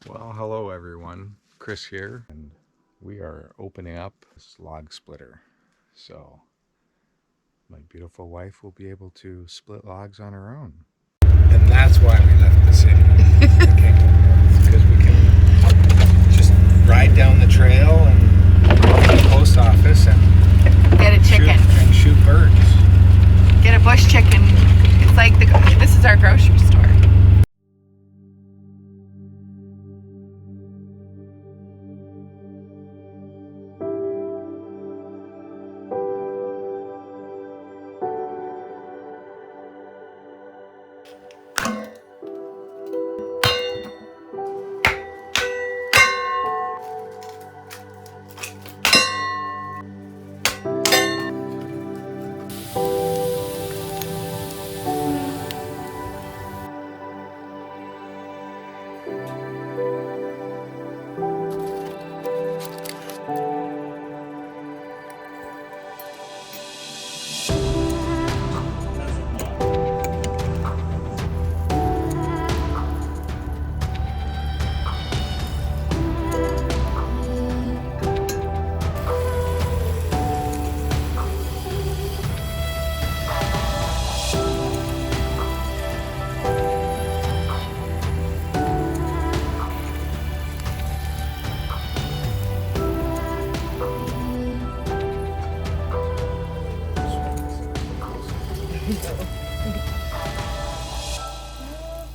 Well, hello everyone, Chris here, and we are opening up this log splitter. So my beautiful wife will be able to split logs on her own. And that's why we left the city, because we can just ride down the trail and go to the post office and get a chicken and shoot birds. Get a bush chicken. It's like this is our grocery store.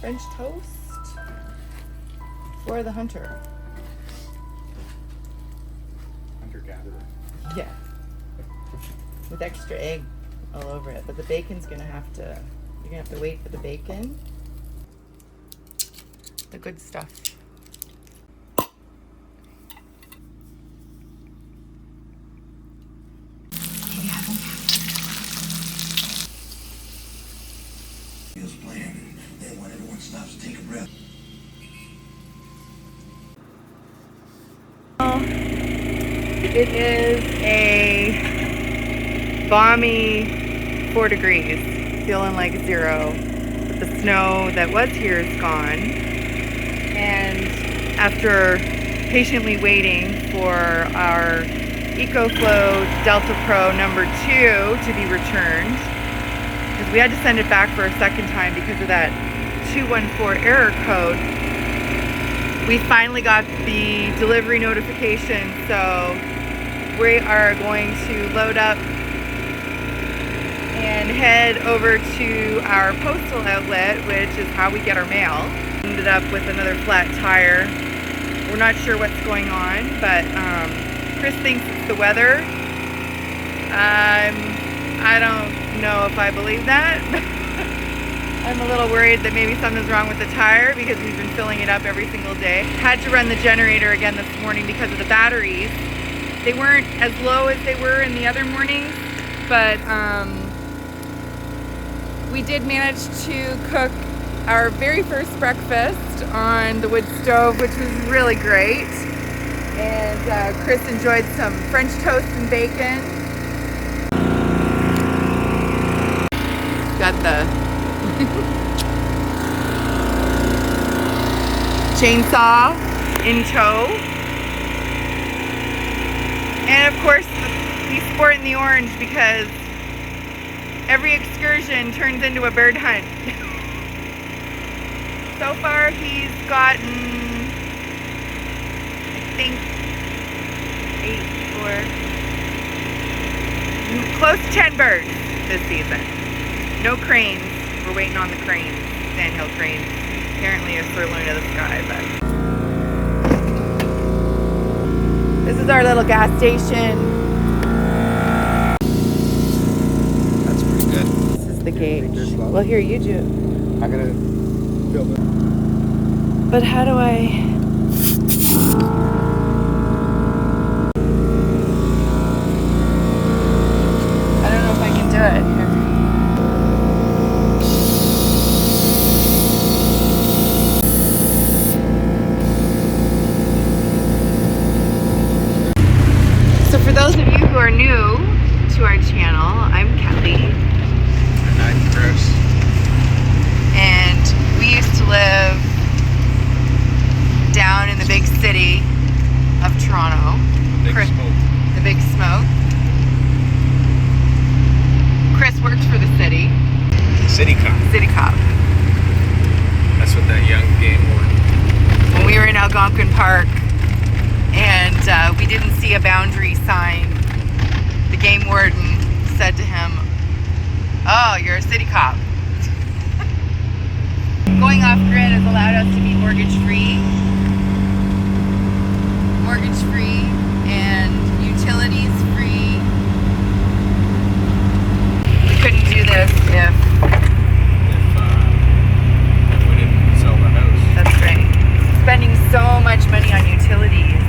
French toast for the hunter. Hunter-gatherer. Yeah. With extra egg all over it. But the bacon's you're gonna have to wait for the bacon. The good stuff. His plan, and then when everyone stops to take a breath. It is a balmy 4 degrees, feeling like 0. But the snow that was here is gone. And after patiently waiting for our Ecoflow Delta Pro number 2 to be returned, because we had to send it back for a second time because of that 214 error code, we finally got the delivery notification. So we are going to load up and head over to our postal outlet, which is how we get our mail. Ended up with another flat tire. We're not sure what's going on, but Chris thinks it's the weather. I don't know if I believe that. I'm a little worried that maybe something's wrong with the tire because we've been filling it up every single day. Had to run the generator again this morning because of the batteries. They weren't as low as they were in the other mornings, but we did manage to cook our very first breakfast on the wood stove, which was really great. And Chris enjoyed some French toast and bacon. Got the chainsaw in tow. And of course, he's sporting the orange because every excursion turns into a bird hunt. So far, he's gotten, I think, 8 or close to 10 birds this season. No cranes. We're waiting on the cranes, sandhill cranes. Apparently a sirloin of the sky, but this is our little gas station. That's pretty good. This is the gauge. Well, here, you do. I'm gonna build it. But how do I... I don't know if I can do it here. So for those of you who are new to our channel, I'm Kelly. And I'm Chris. And we used to live down big city of Toronto. Big smoke. The big smoke. Chris works for the city. City cop. City cop. That's what that young game warden. When we were in Algonquin Park and we didn't see a boundary sign, the game warden said to him, "Oh, you're a city cop." Going off grid has allowed us to be mortgage free and utilities free. We couldn't do this if we didn't sell the house. That's right. Spending so much money on utilities.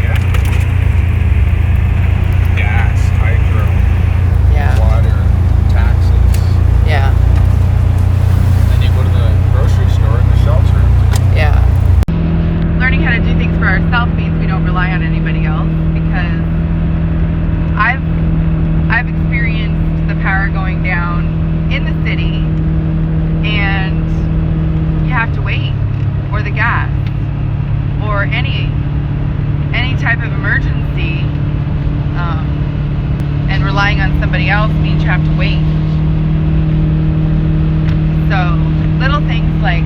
Yeah. Gas, hydro, Yeah. water, taxes. Yeah. Then you go to the grocery store and the shelves are empty. Yeah. Learning how to do things for ourselves means we don't rely on anybody else, because I've experienced the power going down in the city and you have to wait, or the gas, or any type of emergency, and relying on somebody else means you have to wait. So little things like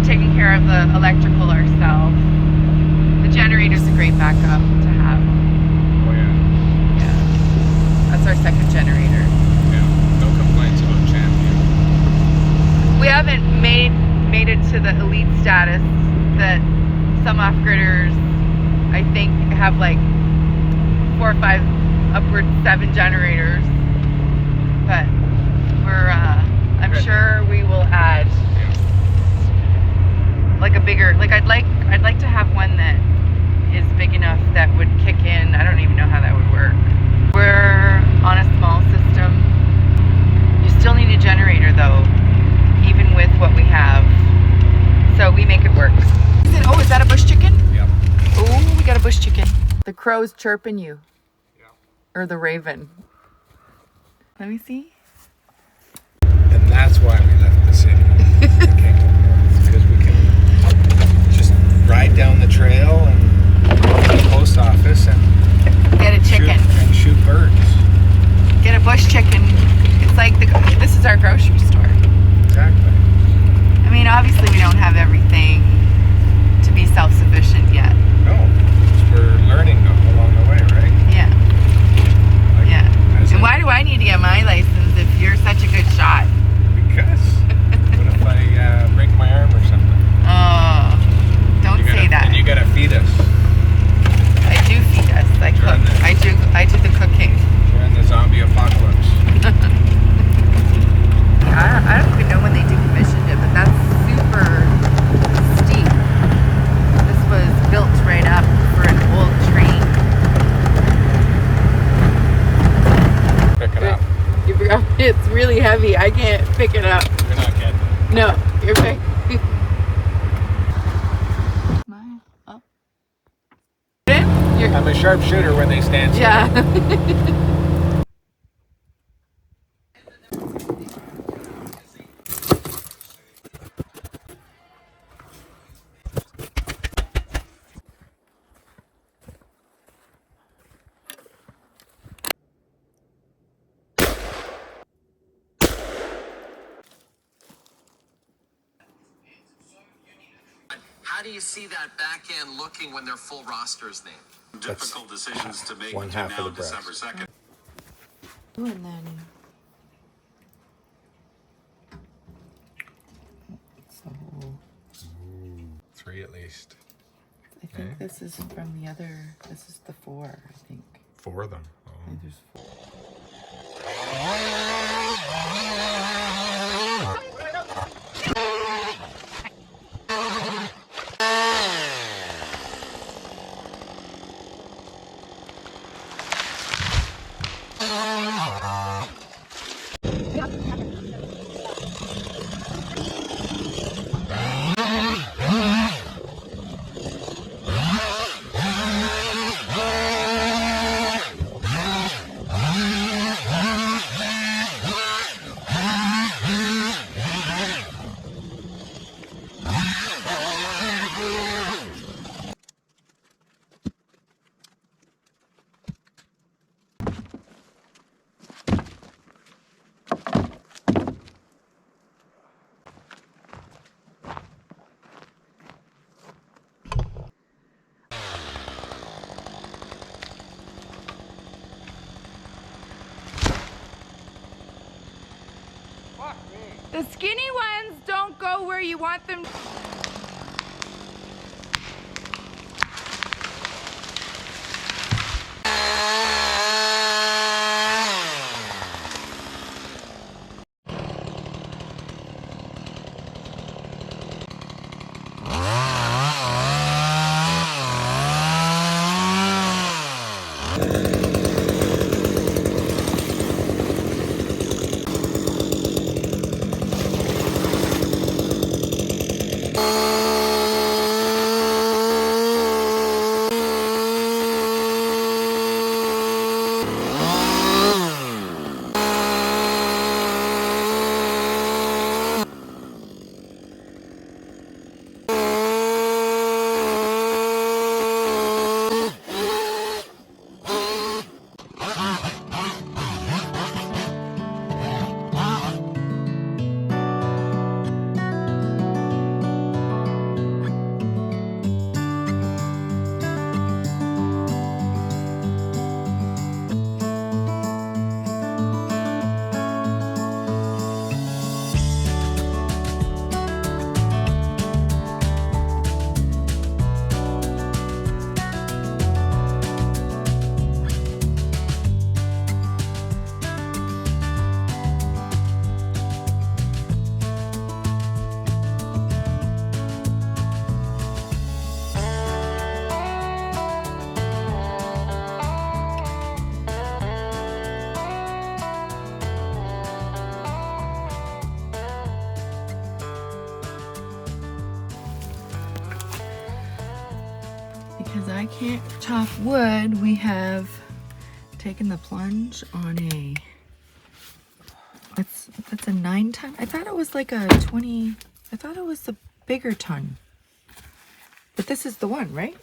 taking care of the electrical ourselves. The generator's a great backup to have. Oh yeah. Yeah. That's our second generator. Yeah. No complaints about Champion. We haven't made it to the elite status that some off-gridders, I think, have like 4 or 5, upwards 7 generators. But we're, I'm sure we will add like a bigger, like I'd like to have one that is big enough that would kick in. I don't even know how that would work. We're on a small system. You still need a generator though, even with what we have. So we make it work. Oh, is that a bush chicken? Yep. Oh, we got a bush chicken. The crow's chirping you. Yep. Or the raven. Let me see. And that's why we left the city. Because we can just ride down the trail and go to the post office and Get a chicken. shoot birds. Get a bush chicken. It's like this is our grocery store. Exactly. I mean, obviously we don't have everything to be self-sufficient yet. No, we're learning along the way, right? Yeah. Like, Yeah. as And in- why do I need to get my license if you're such a good shot? Because what if I break my arm or something? Oh, don't say that. And you gotta feed us I do feed us. I cook. I do the cooking. during the zombie apocalypse. I don't even know when they decommissioned it, but that's super steep. This was built right up for an old train. Pick it up. It's really heavy. I can't pick it up. You're not getting it. No, you're right. Smile. Oh. I'm a sharpshooter when they stand still. Yeah. How do you see that back end looking when their full roster is named? Difficult decisions to make one between half now of the and breast. December 2nd. And then. So 3 at least. I think this is from the other. This is the 4. I think. 4 of them. Oh. I think there's 4. The skinny ones don't go where you want them. Because I can't chop wood, we have taken the plunge on a, that's a 9-ton. I thought it was like a 20, I thought it was a bigger ton. But this is the one, right?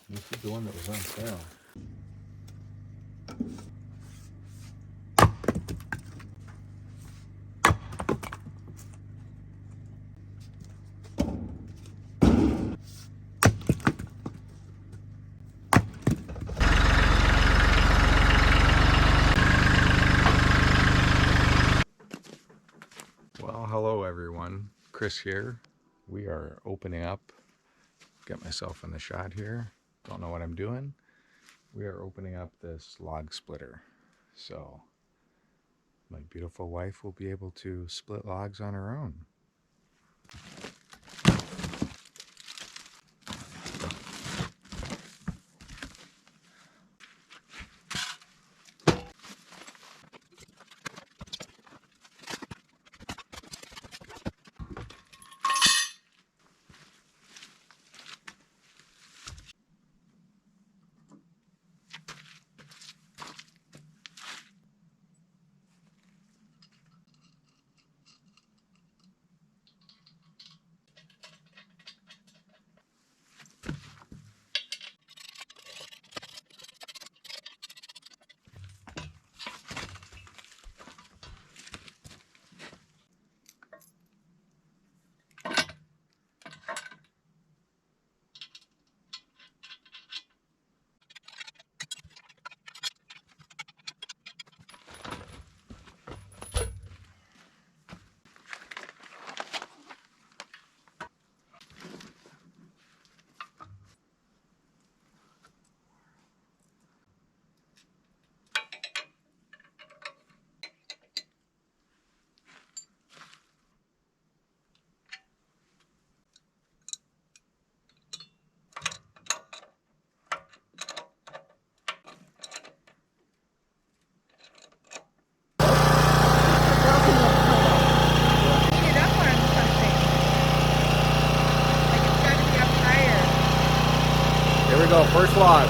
This is the one that was on sale. Well, hello everyone. Chris here. We are opening up. Get myself in the shot here. Don't know what I'm doing. We are opening up this log splitter. So my beautiful wife will be able to split logs on her own. Here we go, first log.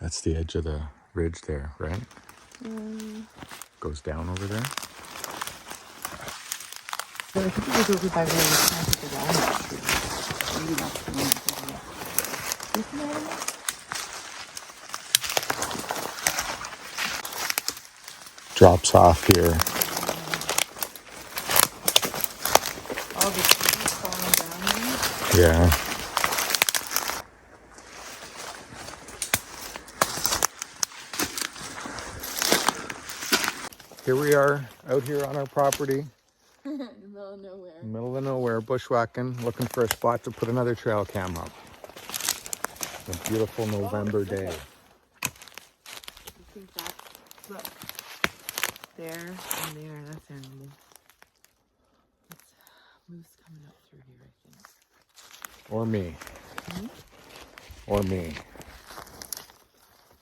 That's the edge of the ridge there, right? Goes down over there. So I think it was over by where we planted the walnut tree. Maybe that's the one that's over there. You see that one? Drops off here. All the trees falling down there. Yeah. Here we are out here on our property. In the middle of nowhere. In the middle of nowhere, bushwhacking, looking for a spot to put another trail cam up. A beautiful November day. I think that's, look, there and there, that's animal. It's moose coming up through here, I think. Or me. Or me.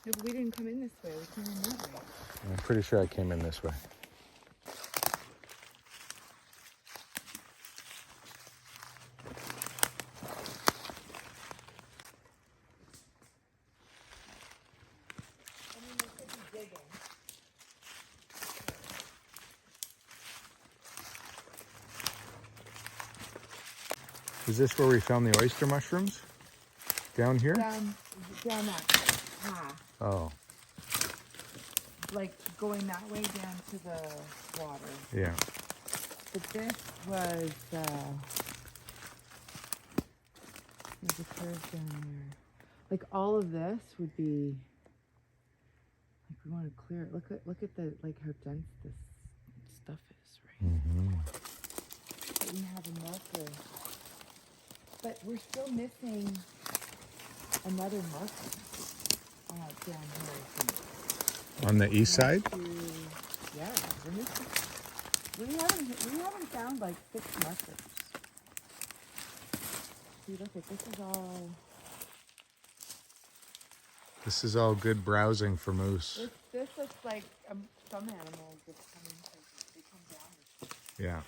No, but we didn't come in this way, we came in that way. I'm pretty sure I came in this way. Is this where we found the oyster mushrooms? Down here? Down that path. Oh, Like going that way down to the water. yeah. But this was, there's a curve down there. Like all of this would be, like we want to clear it. Look at the, like how dense this stuff is, right? Mm-hmm. But we have a marker. But we're still missing another marker down here, I think. On the east side? Yeah, we're missing. We haven't found like 6 markers. See, look at this is all. This is all good browsing for moose. This looks like some animals just come in because they come down. Yeah.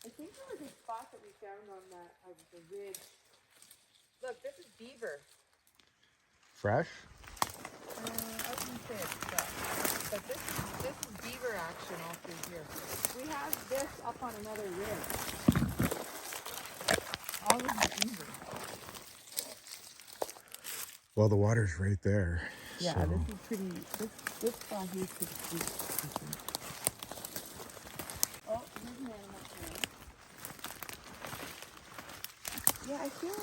I think there was a spot that we found on that the ridge. Look, this is beaver. Fresh? I wouldn't say it's fresh, but this is beaver action all through here. We have this up on another ridge. All of the beaver. Well, the water's right there. Yeah, so. this is pretty. This spot here is pretty sweet. Oh, there's an animal here. Yeah, I think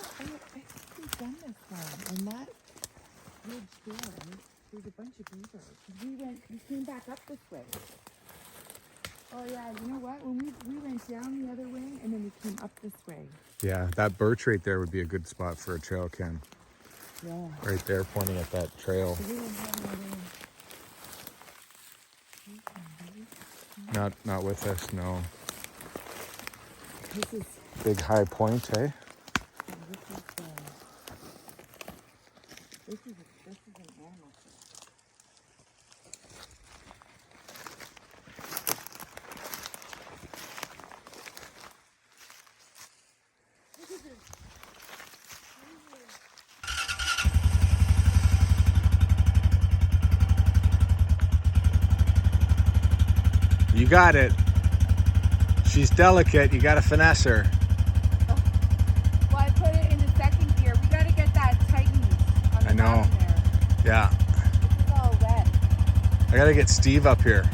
we've done this one, and that ridge there, there's a bunch of beavers. We came back up this way. Oh yeah, you know what? When we went down the other way, and then we came up this way. Yeah, that birch right there would be a good spot for a trail cam. Yeah. Right there, pointing at that trail. So we didn't have another. Not with us, no. This is. Big high point, eh? This is an animal. You got it. She's delicate. You got to finesse her. Well, I put it in the second gear. We got to get that tightened on the I know. bottom there. Yeah. This is all wet. I got to get Steve up here.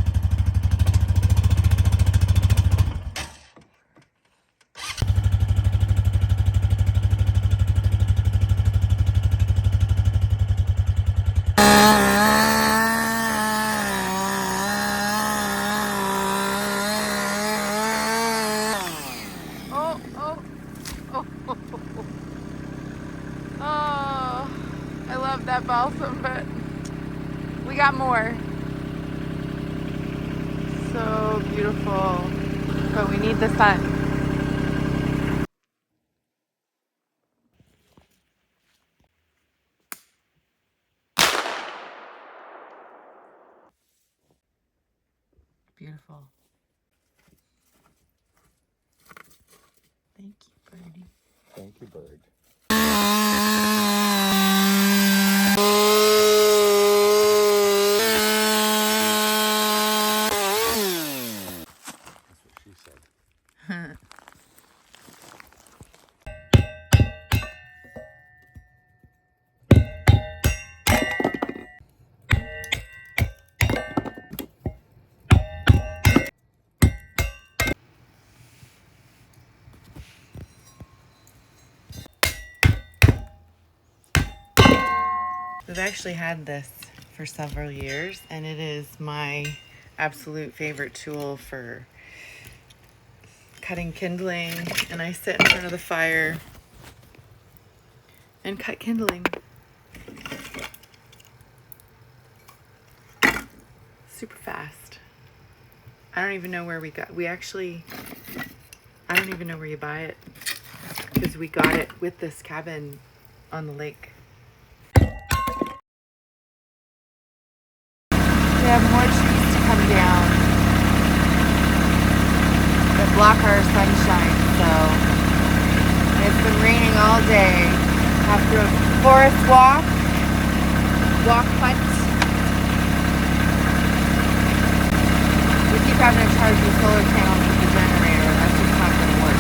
Oh, I love that balsam, but we got more. So beautiful, but we need the sun. Beautiful. Thank you, birdie. Thank you, bird. We've actually had this for several years, and it is my absolute favorite tool for cutting kindling. And I sit in front of the fire and cut kindling. Super fast. I don't even know where we got. I don't even know where you buy it, because we got it with this cabin on the lake. We have more trees to come down that block our sunshine, so it's been raining all day. After a forest walk hunt, we keep having to charge the solar panels with the generator. That's just not going to work.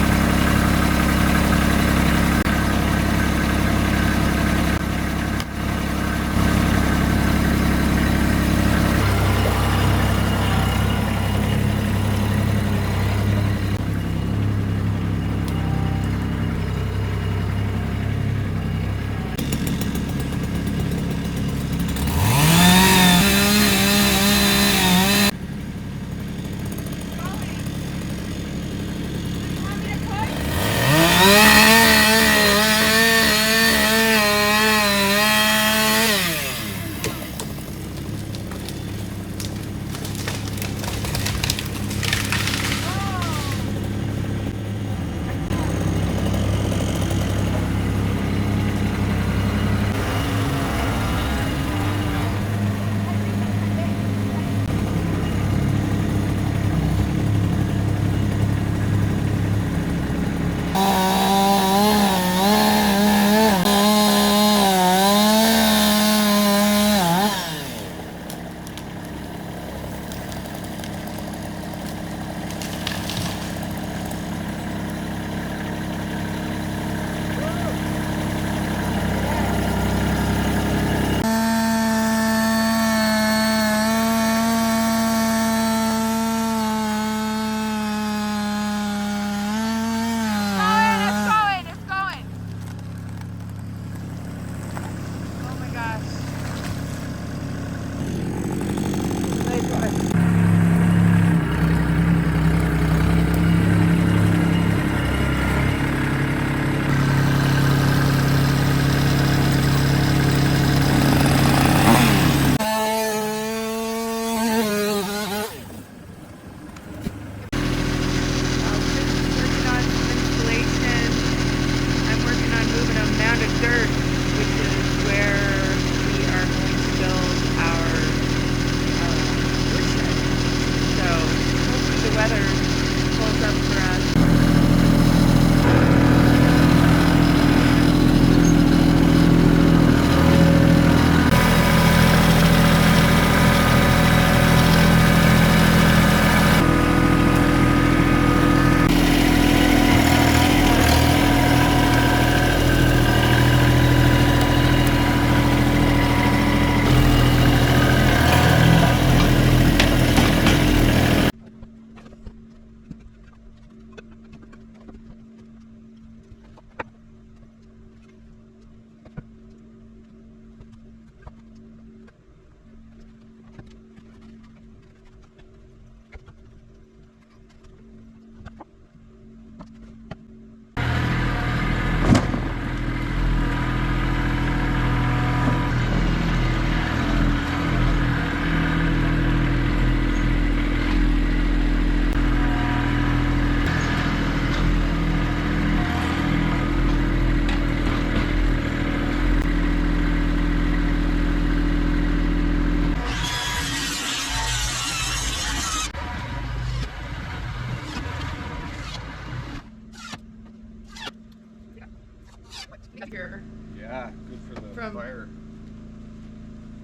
Here. Yeah, good for the fire.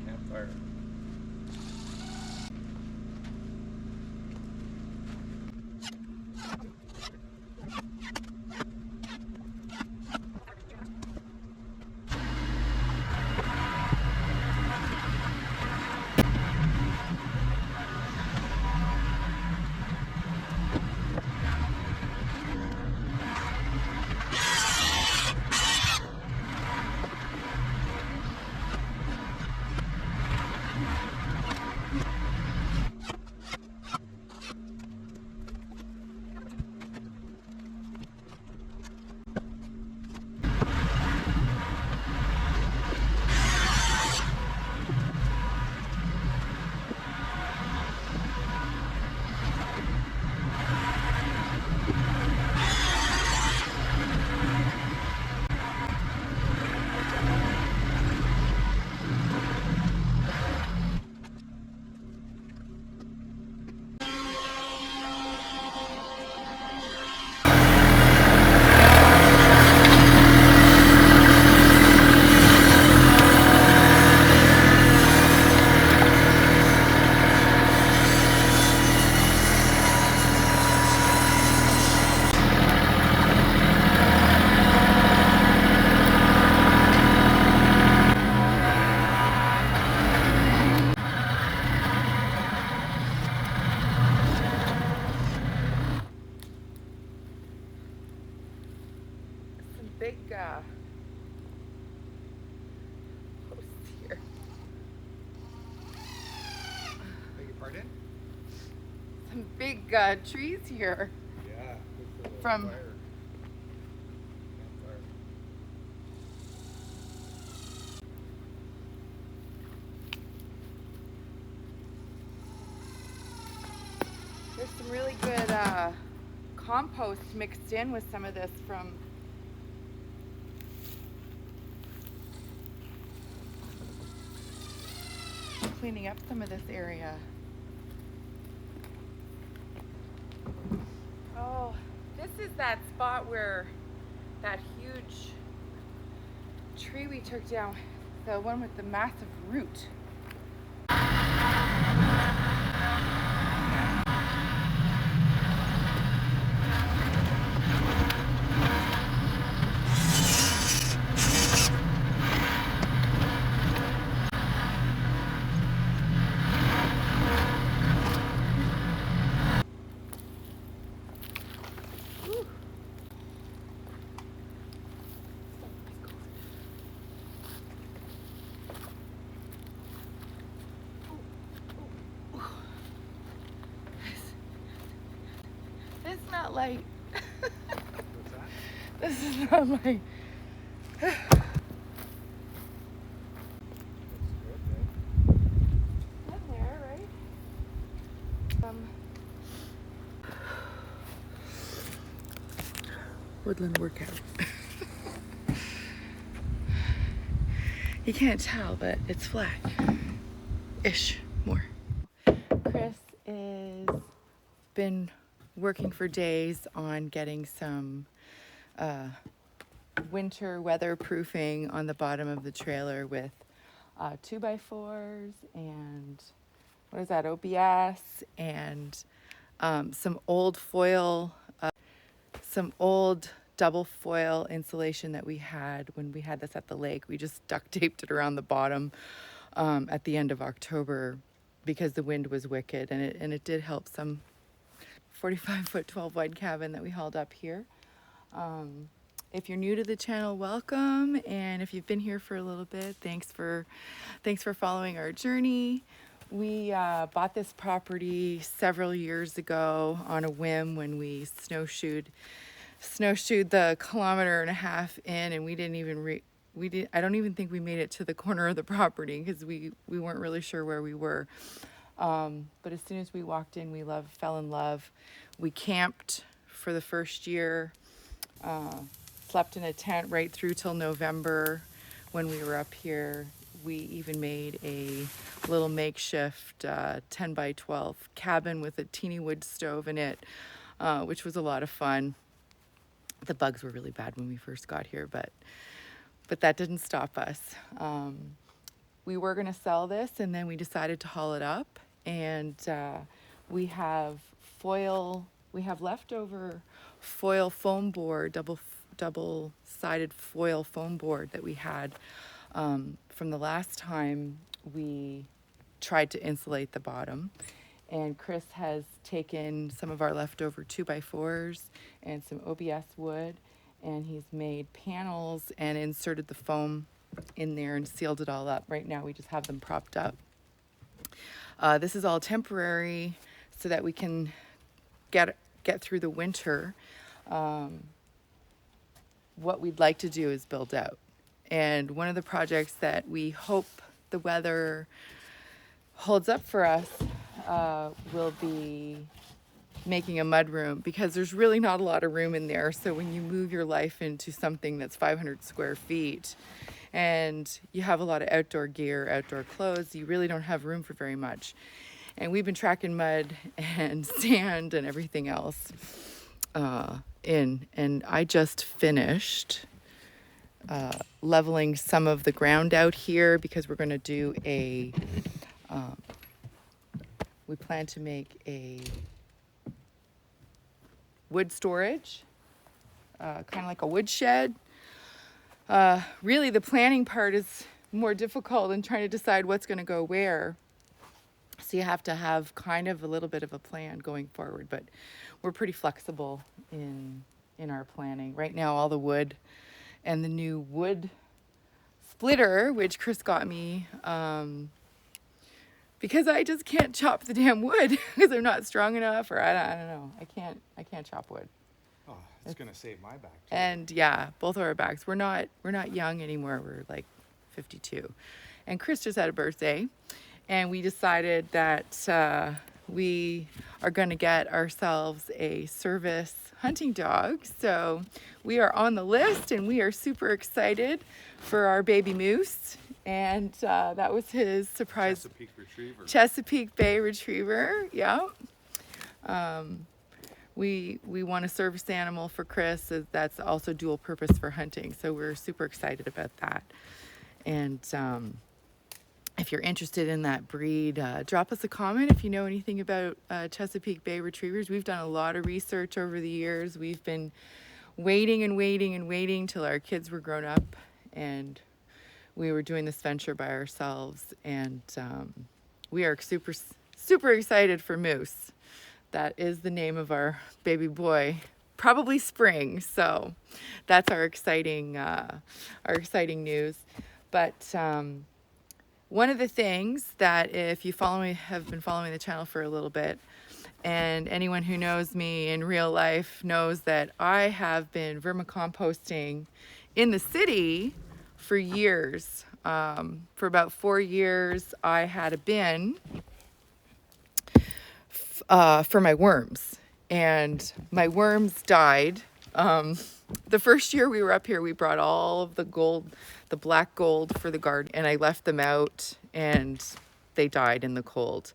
Campfire. Pardon? Some big trees here. Yeah. From Campfire. there's some really good compost mixed in with some of this from cleaning up some of this area. Oh, this is that spot where that huge tree we took down, the one with the massive root. It's not light. What's that? This is not light. Looks good, eh? In there, right? Woodland workout. You can't tell, but it's flat-ish more. Chris is been working for days on getting some winter weatherproofing on the bottom of the trailer with 2x4s and what is that, OBS, and some old foil, some old double foil insulation that we had when we had this at the lake. We just duct taped it around the bottom at the end of October because the wind was wicked, and it did help some 45-foot 12 wide cabin that we hauled up here. If you're new to the channel, welcome, and if you've been here for a little bit, thanks for following our journey. We bought this property several years ago on a whim when we snowshoed the 1.5 kilometers in, and we didn't even I don't even think we made it to the corner of the property because we weren't really sure where we were. But as soon as we walked in, we fell in love. We camped for the first year, slept in a tent right through till November when we were up here. We even made a little makeshift 10 by 12 cabin with a teeny wood stove in it, which was a lot of fun. The bugs were really bad when we first got here, but that didn't stop us. We were going to sell this, and then we decided to haul it up, and we have leftover foil foam board, double-sided foil foam board that we had from the last time we tried to insulate the bottom. And Chris has taken some of our leftover 2x4s and some OBS wood, and he's made panels and inserted the foam in there and sealed it all up. Right now we just have them propped up. This is all temporary so that we can get through the winter. What we'd like to do is build out. And one of the projects that we hope the weather holds up for us will be making a mud room, because there's really not a lot of room in there. So when you move your life into something that's 500 square feet and you have a lot of outdoor gear, outdoor clothes, you really don't have room for very much. And we've been tracking mud and sand and everything else in. And I just finished leveling some of the ground out here because we're going to do we plan to make a wood storage, kind of like a wood shed. Really, the planning part is more difficult than trying to decide what's going to go where. So you have to have kind of a little bit of a plan going forward, but we're pretty flexible in our planning. Right now, all the wood and the new wood splitter, which Chris got me because I just can't chop the damn wood because they're not strong enough, or I don't know. I can't chop wood. Oh, it's gonna save my back too. And yeah, both of our backs. We're not young anymore. We're like 52. And Chris just had a birthday, and we decided that we are going to get ourselves a service hunting dog. So we are on the list, and we are super excited for our baby Moose. And that was his surprise Chesapeake Bay Retriever. Yeah. We want a service animal for Chris. That's also dual purpose for hunting. So we're super excited about that. And if you're interested in that breed, drop us a comment if you know anything about Chesapeake Bay Retrievers. We've done a lot of research over the years. We've been waiting and waiting and waiting till our kids were grown up, and we were doing this venture by ourselves. And we are super, super excited for Moose. That is the name of our baby boy. Probably spring. So that's our exciting news. But one of the things that, if you have been following the channel for a little bit, and anyone who knows me in real life knows that I have been vermicomposting in the city for years. For about 4 years, I had a bin for my worms, and my worms died. The first year we were up here, we brought all of the gold, the black gold for the garden, and I left them out, and they died in the cold.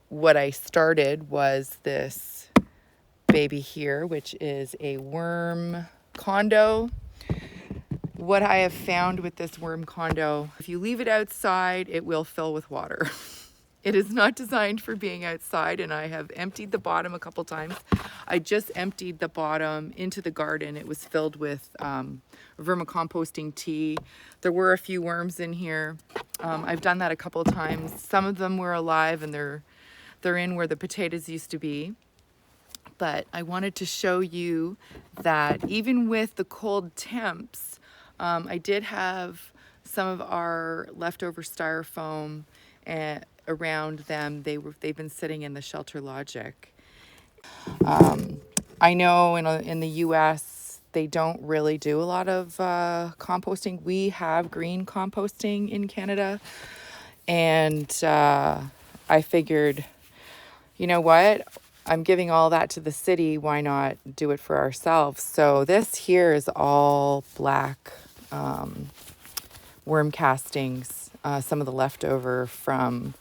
What I started was this baby here, which is a worm condo. What I have found with this worm condo, if you leave it outside, it will fill with water. It is not designed for being outside, and I have emptied the bottom a couple times. I just emptied the bottom into the garden. It was filled with vermicomposting tea. There were a few worms in here. I've done that a couple times. Some of them were alive, and they're in where the potatoes used to be. But I wanted to show you that even with the cold temps, I did have some of our leftover styrofoam around them. They've been sitting in the Shelter Logic. I know in the US they don't really do a lot of composting. We have green composting in Canada, and I figured, you know what? I'm giving all that to the city. Why not do it for ourselves? So this here is all black worm castings, some of the leftover from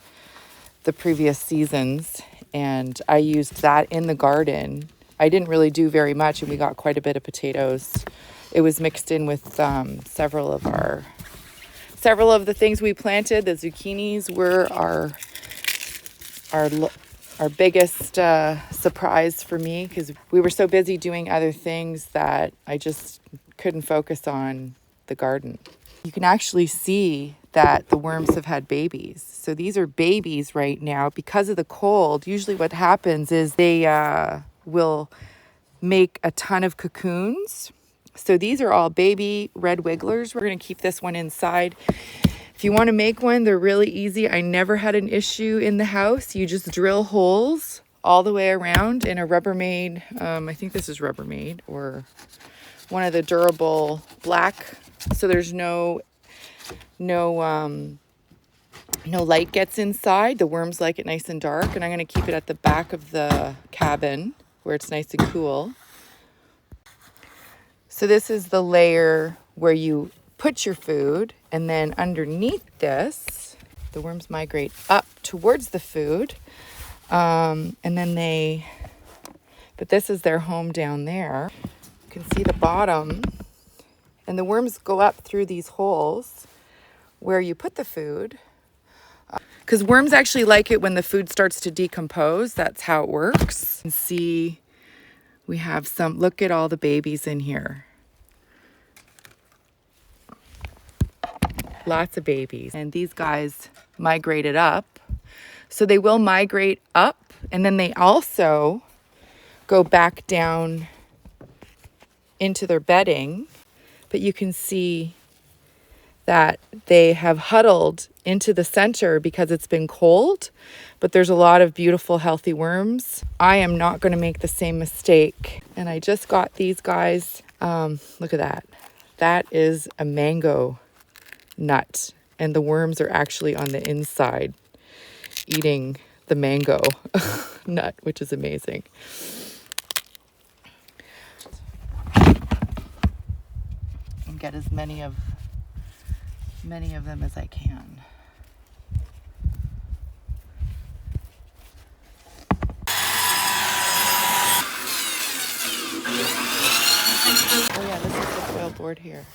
the previous seasons, and I used that in the garden. I didn't really do very much, and we got quite a bit of potatoes. It was mixed in with several of the things we planted. The zucchinis were our biggest surprise for me, because we were so busy doing other things that I just couldn't focus on the garden. You can actually see that the worms have had babies. So these are babies right now because of the cold. Usually what happens is they will make a ton of cocoons. So these are all baby red wigglers. We're going to keep this one inside. If you want to make one, they're really easy. I never had an issue in the house. You just drill holes all the way around in a Rubbermaid. I think this is Rubbermaid, or one of the durable black. So there's no light gets inside. The worms like it nice and dark, and I'm going to keep it at the back of the cabin where it's nice and cool. So this is the layer where you put your food, and then underneath this, the worms migrate up towards the food, and then but this is their home down there. You can see the bottom, and the worms go up through these holes where you put the food, because worms actually like it when the food starts to decompose. That's how it works. You can see we have some, look at all the babies in here. Lots of babies. And these guys migrated up. So they will migrate up, and then they also go back down into their bedding. But you can see that they have huddled into the center because it's been cold, but there's a lot of beautiful healthy worms. I am not going to make the same mistake. And I just got these guys. Look at that. That is a mango nut, and the worms are actually on the inside eating the mango nut, which is amazing. And get as many of them as I can. Oh yeah, this is the foil board here.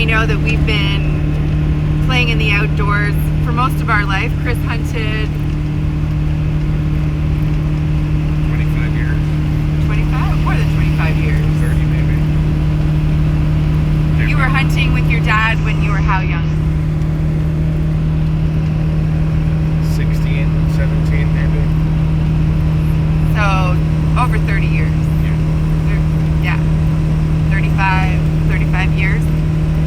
Know that we've been playing in the outdoors for most of our life. Chris hunted 25 years. 25? More than 25 years. 30 maybe. You were hunting with your dad when you were how young? 16, 17 maybe. So over 30 years. Yeah. 35 years.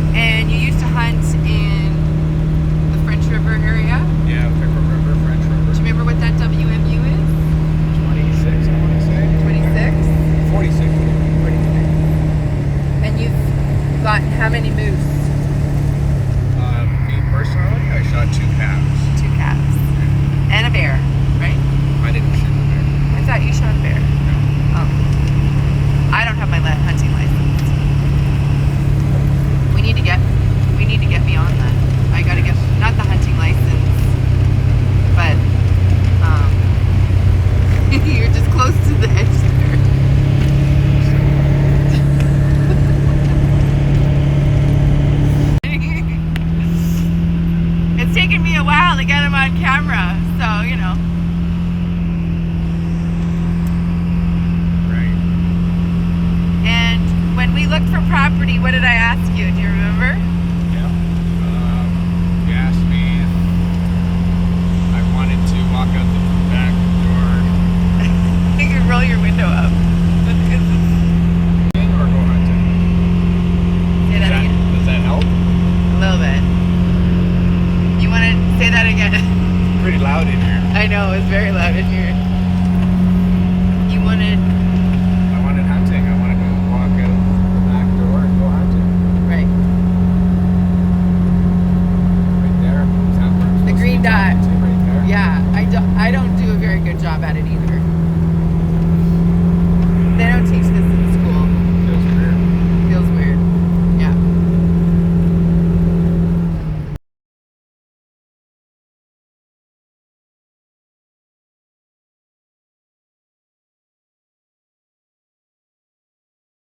And you used to hunt in the French River area? Yeah, Pepper River, French River. Do you remember what that WMU is? 26, I want to say. 26? 46. 46. And you've gotten how many moose? Me personally, I shot 2 calves. 2 calves. And a bear, right? I didn't shoot a bear. I thought you shot a bear. No. Oh. I don't have my hunting license. We need to get me on that. I gotta get, not the hunting license, but you're just close to the edge there. It's taken me a while to get him on camera, so you know. Right. And when we looked for property, what did I ask you? Do you remember?